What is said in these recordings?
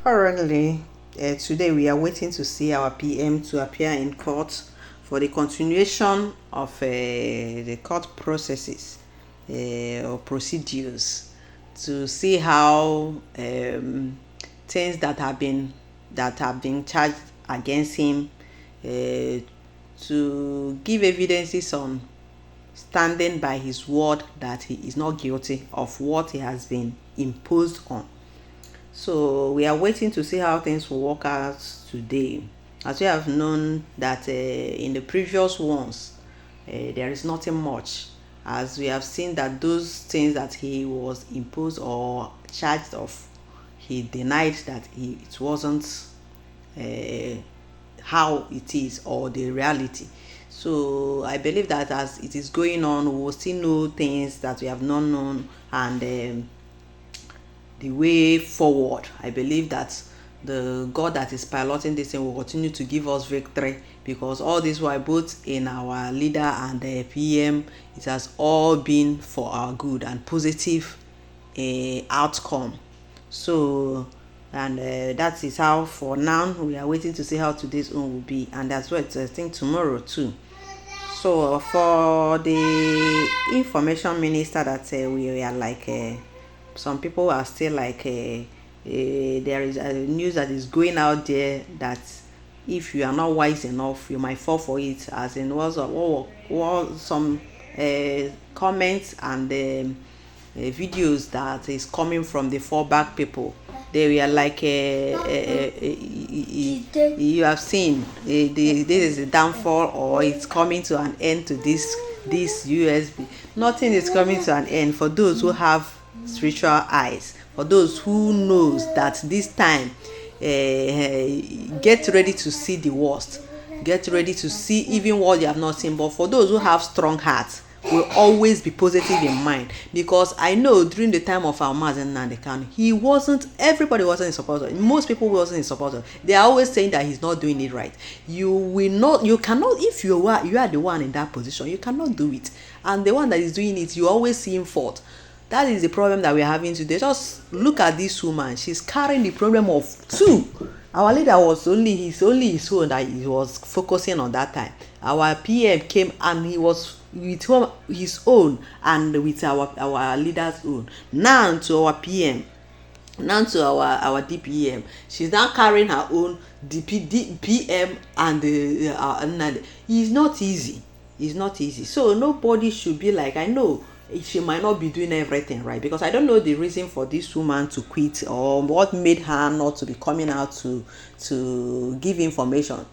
Currently, today we are waiting to see our PM to appear in court for the continuation of the court processes or procedures to see how things that have been charged against him, uh, to give evidences on standing by his word that he is not guilty of what he has been imposed on. So we are waiting to see how things will work out today. As we have known that in the previous ones, there is nothing much. As we have seen that those things that he was imposed or charged of, he denied that it wasn't uh, how it is or the reality. So I believe that as it is going on, we will still know things that we have not known, and the way forward. I believe that the God that is piloting this thing will continue to give us victory, because all this while, both in our leader and the PM, it has all been for our good and positive outcome. So, and that is how for now we are waiting to see how today's own will be, and that's what I think tomorrow too. So for the information minister that we are like, some people are still like, there is a news that is going out there that if you are not wise enough, you might fall for it. As in, was some comments and videos that is coming from the fallback people. They were like, you have seen, this is the downfall, or it's coming to an end to this USB. Nothing is coming to an end for those who have spiritual eyes, for those who knows that this time, get ready to see the worst, get ready to see even what you have not seen. But for those who have strong hearts, will always be positive in mind, because I know during the time of our Mazen Nandekan, everybody wasn't in support of, most people wasn't in support of. They are always saying that he's not doing it right. You cannot, if you are the one in that position, you cannot do it, and the one that is doing it, you always see him fault. That is the problem that we're having today. Just look at this woman. She's carrying the problem of two. Our leader was only his own that he was focusing on that time. Our PM came and he was with his own and with our leader's own. Now to our PM, now to our DPM, she's now carrying her own DPM and it's not easy. It's not easy. So nobody should be like, I know she might not be doing everything right, because I don't know the reason for this woman to quit, or what made her not to be coming out to give information.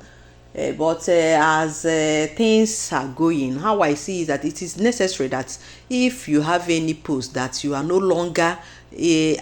But as things are going, how I see is that it is necessary that if you have any post that you are no longer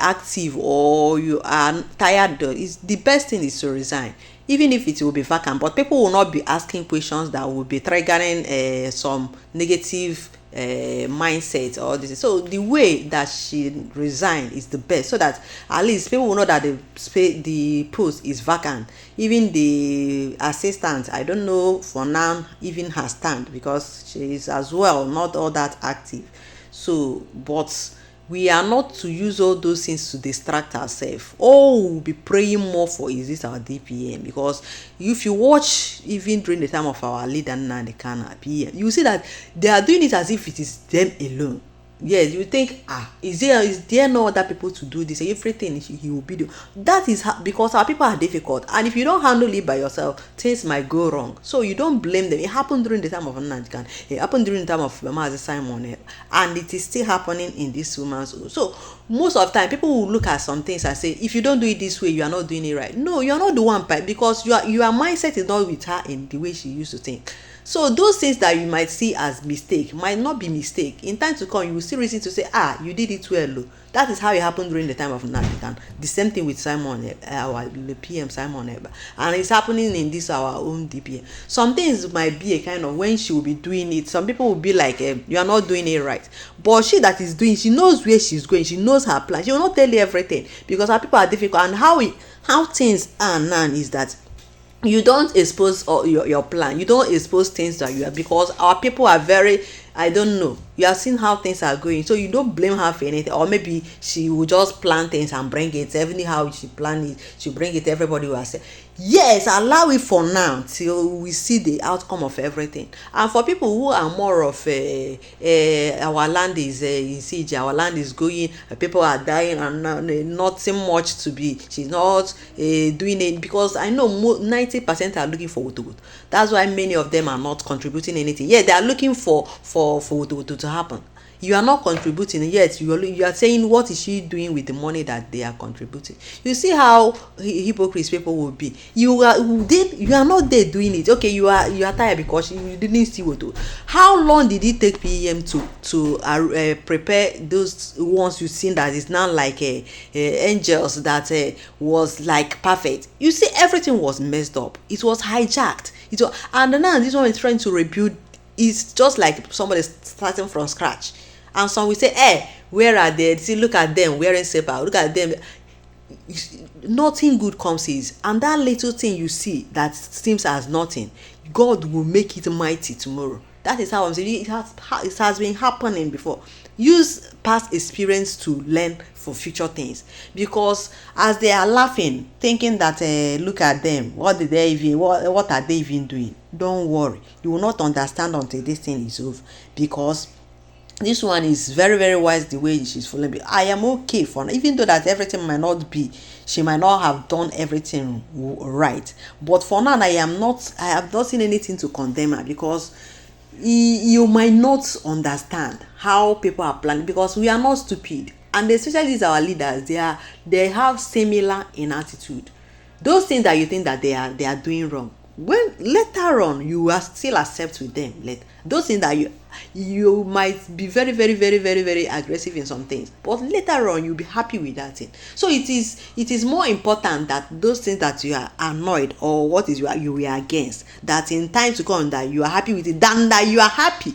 active, or you are tired, is the best thing is to resign, even if it will be vacant. But people will not be asking questions that will be triggering some negative mindset or this. So the way that she resigned is the best, so that at least people will know that the post is vacant. Even the assistant, I don't know for now even her stand, because she is as well not all that active. So but we are not to use all those things to distract ourselves. All we'll be praying more for is this our DPM, because if you watch even during the time of our leader Nnamdi PM, you see that they are doing it as if it is them alone. Yes, you think, is there no other people to do this? Everything he will be doing. That is because our people are difficult, and if you don't handle it by yourself, things might go wrong. So you don't blame them. It happened during the time of Nnamdi. It happened during the time of Mazi Simon, and it is still happening in this woman's own. So most of the time, people will look at some things and say, if you don't do it this way, you are not doing it right. No, you are not the one, because your mindset is not with her in the way she used to think. So those things that you might see as mistake might not be mistake. In time to come, you will see reason to say, you did it well. That is how it happened during the time of Nnamdi. The same thing with Simon, our the PM Simon Ekpa, and it's happening in this our own DPM. Some things might be a kind of, when she will be doing it, some people will be like, you are not doing it right. But she that is doing, she knows where she's going, she knows her plan. She will not tell you everything, because our people are difficult. And how things are now is that you don't expose your plan, you don't expose things that you are, because our people are very, I don't know, You have seen how things are going, so you don't blame her for anything. Or maybe she will just plan things and bring it. Anyhow she plan it, she bring it, everybody will accept. Yes, allow it for now till we see the outcome of everything. And for people who are more of our land is in siege, our land is going, people are dying, and nothing much to be, she's not doing it, because I know 90% are looking for woto. That's why many of them are not contributing anything. Yeah, they are looking for woto to happen. You are not contributing, yet you are saying, what is she doing with the money that they are contributing? You see how hypocrites people will be. You are not there doing it. Okay, you are tired because you didn't see what to. How long did it take PEM to prepare those ones you seen that is now like angels that was like perfect? You see, everything was messed up. It was hijacked. And now this one is trying to rebuild. It's just like somebody starting from scratch. And some will say, hey, where are they? See, look at them wearing sepa, look at them. Nothing good comes easy. And that little thing you see that seems as nothing, God will make it mighty tomorrow. That is how I'm saying it has been happening before. Use past experience to learn for future things, because as they are laughing thinking that look at them, what are they even doing, don't worry, you will not understand until this thing is over. Because this one is very very wise the way she's following me. I am okay for now, even though that everything might not be, she might not have done everything right, but for now I have not seen anything to condemn her, because you might not understand how people are planning, because we are not stupid. And especially these our leaders, they have similar in attitude. Those things that you think that they are doing wrong, when later on you will still accept with them. Those things that you might be very very very very very aggressive in some things, but later on you'll be happy with that thing. So it is more important that those things that you are annoyed, or what is you were against, that in time to come that you are happy with it, than that you are happy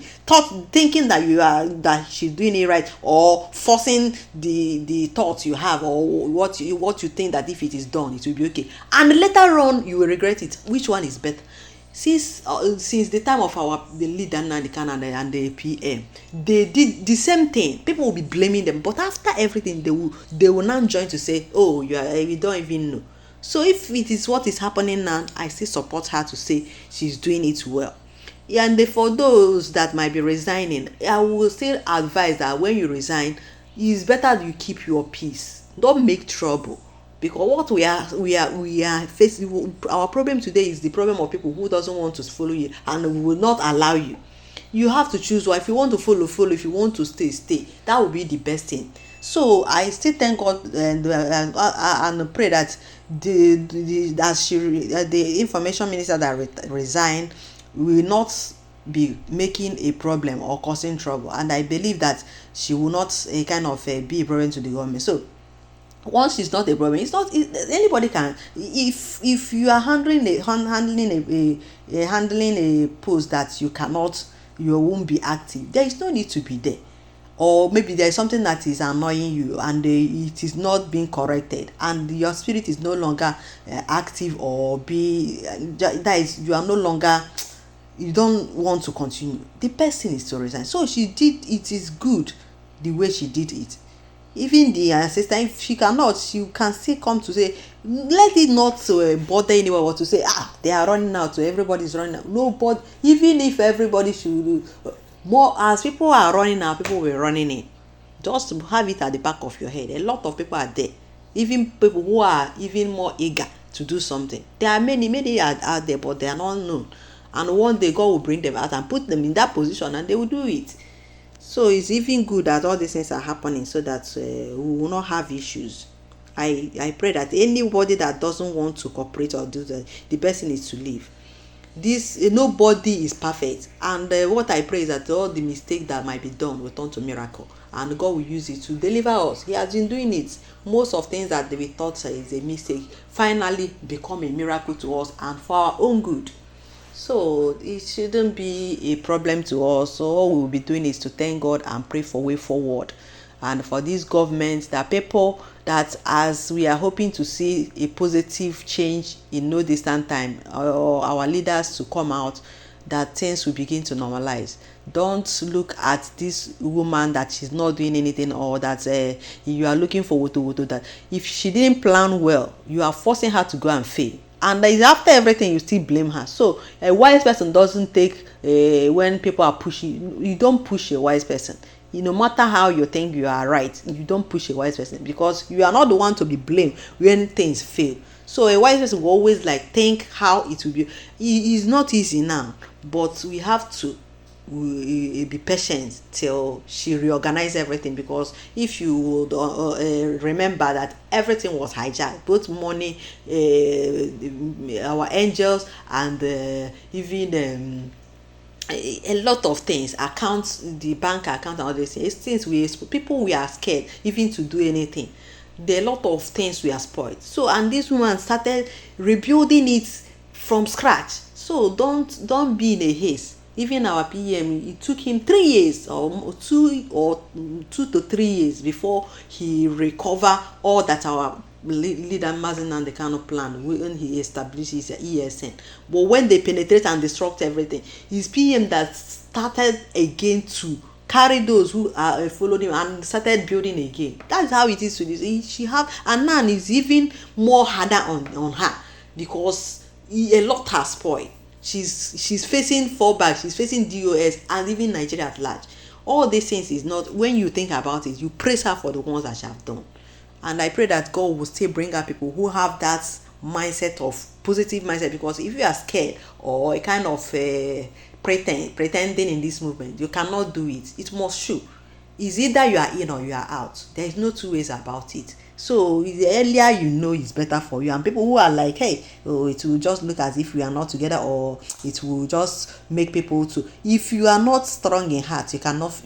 thinking that she's doing it right, or forcing the thoughts you have, or what you think that if it is done it will be okay, and later on you will regret it. Which one is better? Since the time of the leader Nnamdi Kanu and the PM, they did the same thing. People will be blaming them, but after everything they will now join to say, oh, you don't even know. So if it is what is happening now, I still support her to say she's doing it well. And for those that might be resigning, I will still advise that when you resign, it's better that you keep your peace, don't make trouble. Because what we are facing, our problem today is the problem of people who doesn't want to follow you and will not allow you. You have to choose one. If you want to follow, if you want to stay. That will be the best thing. So I still thank God and pray that the information minister that resigned will not be making a problem or causing trouble, and I believe that she will not kind of be a problem to the government. So once it's not a problem, anybody can. If you are handling a post that you won't be active, there is no need to be there. Or maybe there is something that is annoying you and it is not being corrected, and your spirit is no longer active, or that is, you are no longer, you don't want to continue, the person is to resign. So she did, it is good the way she did it. Even the assistant, if she cannot, she can still come to say, let it not bother anyone, or to say, they are running out, so everybody is running out. No, but even if everybody should more, as people are running out, people will running in. Just have it at the back of your head, a lot of people are there, even people who are even more eager to do something. There are many out there, but they are not known, and one day God will bring them out and put them in that position, and they will do it. So it's even good that all these things are happening, so that we will not have issues. I pray that anybody that doesn't want to cooperate or do that, the person is to leave. Nobody is perfect, and what I pray is that all the mistakes that might be done will turn to miracle, and God will use it to deliver us. He has been doing it. Most of things that we thought is a mistake finally become a miracle to us and for our own good. So it shouldn't be a problem to us. So all we will be doing is to thank God and pray for way forward. And for these governments, that people that, as we are hoping to see a positive change in no distant time, or our leaders to come out, that things will begin to normalize. Don't look at this woman that she's not doing anything, or that you are looking for woto that if she didn't plan well, you are forcing her to go and fail, and is after everything you still blame her. So a wise person doesn't take when people are pushing. You don't push a wise person. No matter how you think you are right, you don't push a wise person, because you are not the one to be blamed when things fail. So a wise person will always like think how it will be. It's not easy now, but we have to be patient till she reorganize everything, because if you would remember that everything was hijacked, both money, our angels, and even a lot of things, accounts, the bank account, and all these things we are scared even to do anything. There are a lot of things we are spoiled. So, and this woman started rebuilding it from scratch. So don't be in a haste. Even our PM, it took him 3 years, or 2 to 3 years before he recover all that our leader Mazi Nnamdi Kanu plan when he established his ESN. But when they penetrate and disrupt everything, his PM that started again to carry those who are following him and started building again. That's how it is to this. She have, and now it's even more harder on her, because a lot has spoiled. She's facing fallback, she's facing DOS, and even Nigeria at large. All these things is not, when you think about it, you praise her for the ones that she have done. And I pray that God will still bring out people who have that mindset of positive mindset, because if you are scared or a kind of pretending in this movement, you cannot do it. It must show. It's either you are in or you are out. There is no two ways about it. So the earlier you know, it's better for you. And people who are like, hey, oh, it will just look as if we are not together, or it will just make people to, if you are not strong in heart, you cannot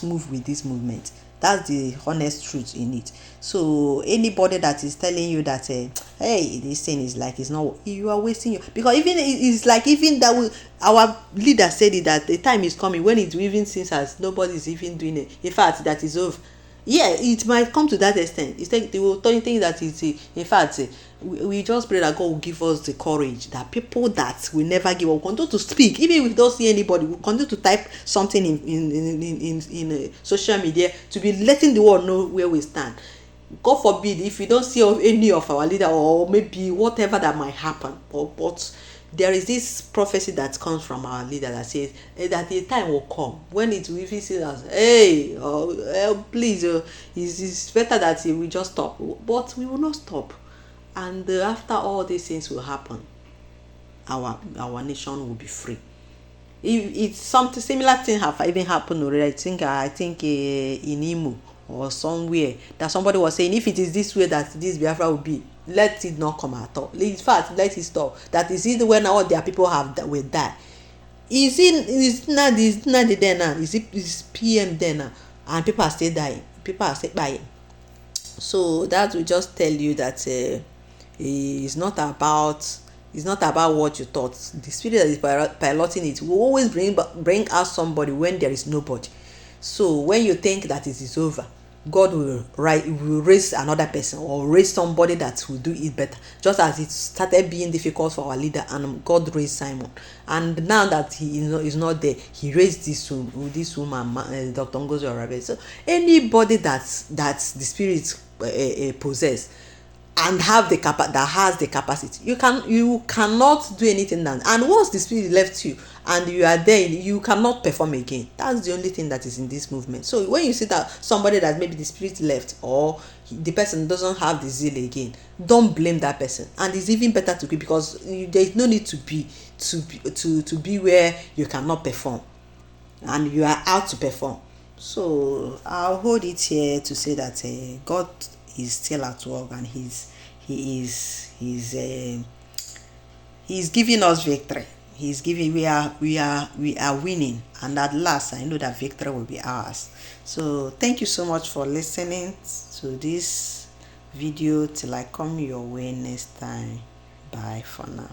move with this movement. That's the honest truth in it. So anybody that is telling you that hey, this thing is like, it's not, you are wasting your, because even it's like, even that our leader said it, that the time is coming when it even seems as nobody is even doing it. In fact, that is over. Yeah, it might come to that extent. It's like they will think that it's in fact we just pray that God will give us the courage, that people that will never give up continue to speak, even if we don't see anybody, we continue to type something in social media to be letting the world know where we stand. God forbid if we don't see any of our leader, or maybe whatever that might happen, but there is this prophecy that comes from our leader that says that the time will come when it will even say us, hey, please, it's better that we just stop. But we will not stop. And after all these things will happen, our nation will be free. If it's something similar thing have even happened already, I think in Imo or somewhere, that somebody was saying, if it is this way that this Biafra will be, let it not come at all. In fact, let it stop. That is it when all their people have that will die. Is not there now? Is PM there now? And people are still dying. People are still dying. So that will just tell you that it's not about what you thought. The spirit that is piloting it will always bring out somebody when there is nobody. So when you think that it is over, God will raise another person, or raise somebody that will do it better. Just as it started being difficult for our leader, and God raised Simon, and now that he is not there, he raised this woman, Dr. Ngozi Orabe. So anybody that the spirit possess and has the capacity, you cannot do anything now. And once the spirit left you and you are there, you cannot perform again. That's the only thing that is in this movement. So when you see that somebody that maybe the spirit left, or the person doesn't have the zeal again, don't blame that person. And it's even better to be, because there is no need to be where you cannot perform and you are out to perform. So I'll hold it here to say that God is still at work, and he's giving us victory. He's giving, we are winning, and at last I know that victory will be ours. So thank you so much for listening to this video. Till I come your way next time, bye for now.